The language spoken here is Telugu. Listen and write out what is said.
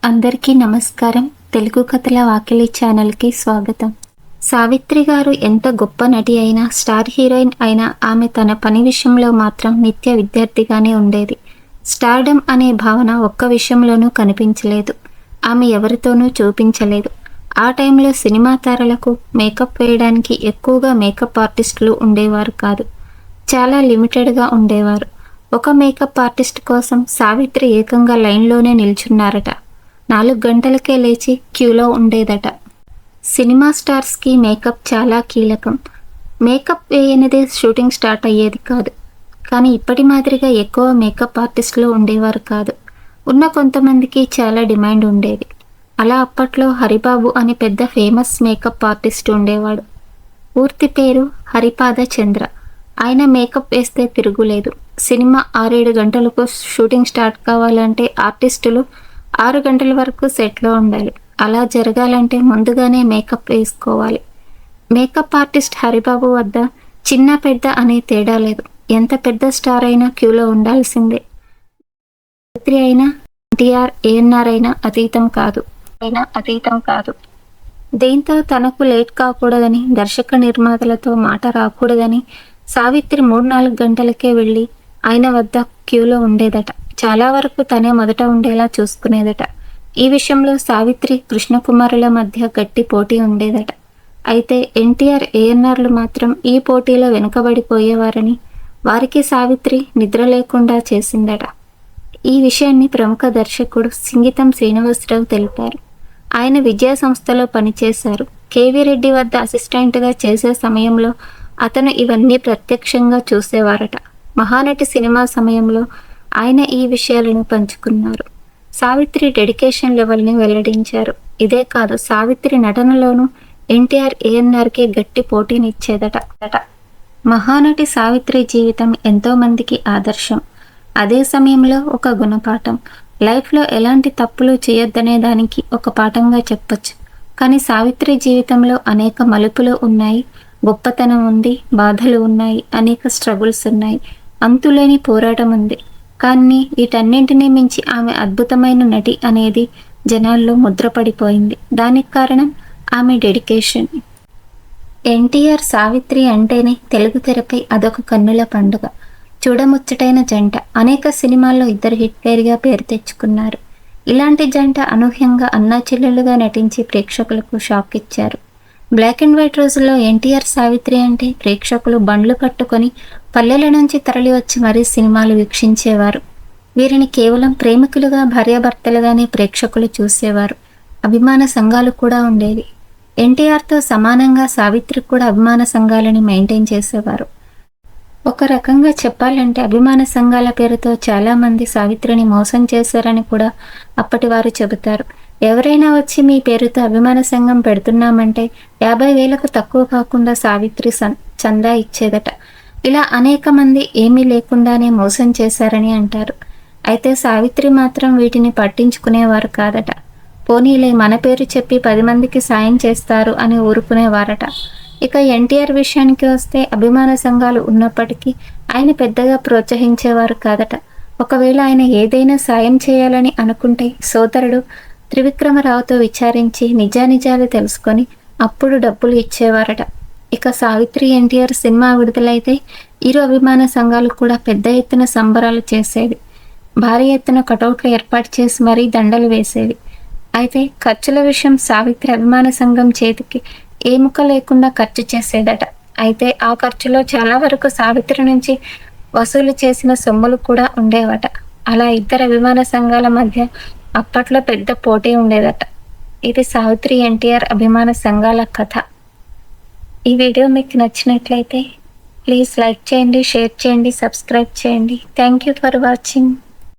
అందరికీ నమస్కారం. తెలుగు కథల వాకిలి ఛానల్కి స్వాగతం. సావిత్రి గారు ఎంత గొప్ప నటి అయినా, స్టార్ హీరోయిన్ అయినా ఆమె తన పని విషయంలో మాత్రం నిత్య విద్యార్థిగానే ఉండేది. స్టార్డమ్ అనే భావన ఒక్క విషయంలోనూ కనిపించలేదు. ఆమె ఎవరితోనూ చూపించలేదు. ఆ టైంలో సినిమా తారలకు మేకప్ వేయడానికి ఎక్కువగా మేకప్ ఆర్టిస్టులు ఉండేవారు కాదు. చాలా లిమిటెడ్గా ఉండేవారు. ఒక మేకప్ ఆర్టిస్ట్ కోసం సావిత్రి ఏకంగా లైన్లోనే నిల్చున్నారట. 4 గంటలకే లేచి క్యూలో ఉండేదట. సినిమా స్టార్స్కి మేకప్ చాలా కీలకం. మేకప్ వేయనిదే షూటింగ్ స్టార్ట్ అయ్యేది కాదు. కానీ ఇప్పటి మాదిరిగా ఎక్కువ మేకప్ ఆర్టిస్టులు ఉండేవారు కాదు. ఉన్న కొంతమందికి చాలా డిమాండ్ ఉండేది. అలా అప్పట్లో హరిబాబు అని పెద్ద ఫేమస్ మేకప్ ఆర్టిస్ట్ ఉండేవాడు. పూర్తి పేరు హరిపాద చంద్ర. ఆయన మేకప్ వేస్తే తిరుగులేదు. సినిమా 6-7 గంటలకు షూటింగ్ స్టార్ట్ కావాలంటే ఆర్టిస్టులు 6 గంటల వరకు సెట్లో ఉండాలి. అలా జరగాలంటే ముందుగానే మేకప్ వేసుకోవాలి. మేకప్ ఆర్టిస్ట్ హరిబాబు వద్ద చిన్న పెద్ద అనే తేడా లేదు. ఎంత పెద్ద స్టార్ అయినా క్యూలో ఉండాల్సిందే. సావిత్రి అయినా, ఎన్టీఆర్, ఏఎన్ఆర్ అయినా అతీతం కాదు. దీంతో తనకు లేట్ కాకూడదని, దర్శక నిర్మాతలతో మాట రాకూడదని సావిత్రి 3-4 గంటలకే వెళ్ళి ఆయన వద్ద క్యూలో ఉండేదట. చాలా వరకు తనే మొదట ఉండేలా చూసుకునేదట. ఈ విషయంలో సావిత్రి, కృష్ణకుమారుల మధ్య గట్టి పోటీ ఉండేదట. అయితే ఎన్టీఆర్, ఏఎన్ఆర్లు మాత్రం ఈ పోటీలో వెనుకబడిపోయేవారని, వారికి సావిత్రి నిద్ర లేకుండా చేసిందట. ఈ విషయాన్ని ప్రముఖ దర్శకుడు సింగీతం శ్రీనివాసరావు తెలిపారు. ఆయన విజయ సంస్థలో పనిచేశారు. కేవీ రెడ్డి వద్ద అసిస్టెంట్గా చేసే సమయంలో అతను ఇవన్నీ ప్రత్యక్షంగా చూసేవారట. మహానటి సినిమా సమయంలో ఆయన ఈ విషయాలను పంచుకున్నారు. సావిత్రి డెడికేషన్ లెవెల్ని వెల్లడించారు. ఇదే కాదు, సావిత్రి నటనలోనూ ఎన్టీఆర్, ఏఎన్ఆర్కి గట్టి పోటీనిచ్చేదట. మహానటి సావిత్రి జీవితం ఎంతో మందికి ఆదర్శం. అదే సమయంలో ఒక గుణపాఠం. లైఫ్లో ఎలాంటి తప్పులు చేయొద్దనే దానికి ఒక పాఠంగా చెప్పొచ్చు. కానీ సావిత్రి జీవితంలో అనేక మలుపులు ఉన్నాయి, గొప్పతనం ఉంది, బాధలు ఉన్నాయి, అనేక స్ట్రగుల్స్ ఉన్నాయి, అంతులేని పోరాటం ఉంది. కానీ వీటన్నింటినీ మించి ఆమె అద్భుతమైన నటి అనేది జనాల్లో ముద్రపడిపోయింది. దానికి కారణం ఆమె డెడికేషన్. ఎన్టీఆర్, సావిత్రి అంటేనే తెలుగు తెరపై అదొక కన్నుల పండుగ. చూడముచ్చటైన జంట. అనేక సినిమాల్లో ఇద్దరు హిట్ పేరుగా పేరు తెచ్చుకున్నారు. ఇలాంటి జంట అనూహ్యంగా అన్నా చెల్లెలుగా నటించి ప్రేక్షకులకు షాక్ ఇచ్చారు. బ్లాక్ అండ్ వైట్ రోజుల్లో ఎన్టీఆర్, సావిత్రి అంటే ప్రేక్షకులు బండ్లు కట్టుకొని పల్లెల నుంచి తరలి వచ్చి మరీ సినిమాలు వీక్షించేవారు. వీరిని కేవలం ప్రేమికులుగా, భార్యాభర్తలుగానే ప్రేక్షకులు చూసేవారు. అభిమాన సంఘాలు కూడా ఉండేవి. ఎన్టీఆర్తో సమానంగా సావిత్రి కూడా అభిమాన సంఘాలని మెయింటైన్ చేసేవారు. ఒక రకంగా చెప్పాలంటే అభిమాన సంఘాల పేరుతో చాలామంది సావిత్రిని మోసం చేశారని కూడా అప్పటి వారు చెబుతారు. ఎవరైనా వచ్చి మీ పేరుతో అభిమాన సంఘం పెడుతున్నామంటే 50,000కు తక్కువ కాకుండా సావిత్రి చందా ఇచ్చేదట. ఇలా అనేక మంది ఏమీ లేకుండానే మోసం చేశారని అంటారు. అయితే సావిత్రి మాత్రం వీటిని పట్టించుకునేవారు కాదట. పోనీలే, మన పేరు చెప్పి 10 మందికి సాయం చేస్తారు అని ఊరుకునేవారట. ఇక ఎన్టీఆర్ విషయానికి వస్తే అభిమాన సంఘాలు ఉన్నప్పటికీ ఆయన పెద్దగా ప్రోత్సహించేవారు కాదట. ఒకవేళ ఆయన ఏదైనా సాయం చేయాలని అనుకుంటే సోదరుడు త్రివిక్రమరావుతో విచారించి నిజానిజాలు తెలుసుకొని అప్పుడు డబ్బులు ఇచ్చేవారట. ఇక సావిత్రి, ఎన్టీఆర్ సినిమా విడుదలైతే ఇరు అభిమాన సంఘాలు కూడా పెద్ద ఎత్తున సంబరాలు చేసేవి. భారీ ఎత్తున కటౌట్లు ఏర్పాటు చేసి మరీ దండలు వేసేవి. అయితే ఖర్చుల విషయం సావిత్రి అభిమాన సంఘం చేతికి ఏ ముక్క లేకుండా ఖర్చు చేసేదట. అయితే ఆ ఖర్చులో చాలా వరకు సావిత్రి నుంచి వసూలు చేసిన సొమ్ములు కూడా ఉండేవట. అలా ఇద్దరు అభిమాన సంఘాల మధ్య అప్పట్లో పెద్ద పోటీ ఉండేదట. ఇది సావిత్రి, ఎన్టీఆర్ అభిమాన సంఘాల కథ. ఈ వీడియో మీకు నచ్చినట్లయితే ప్లీజ్ లైక్ చేయండి, షేర్ చేయండి, సబ్స్క్రైబ్ చేయండి. Thank you for watching.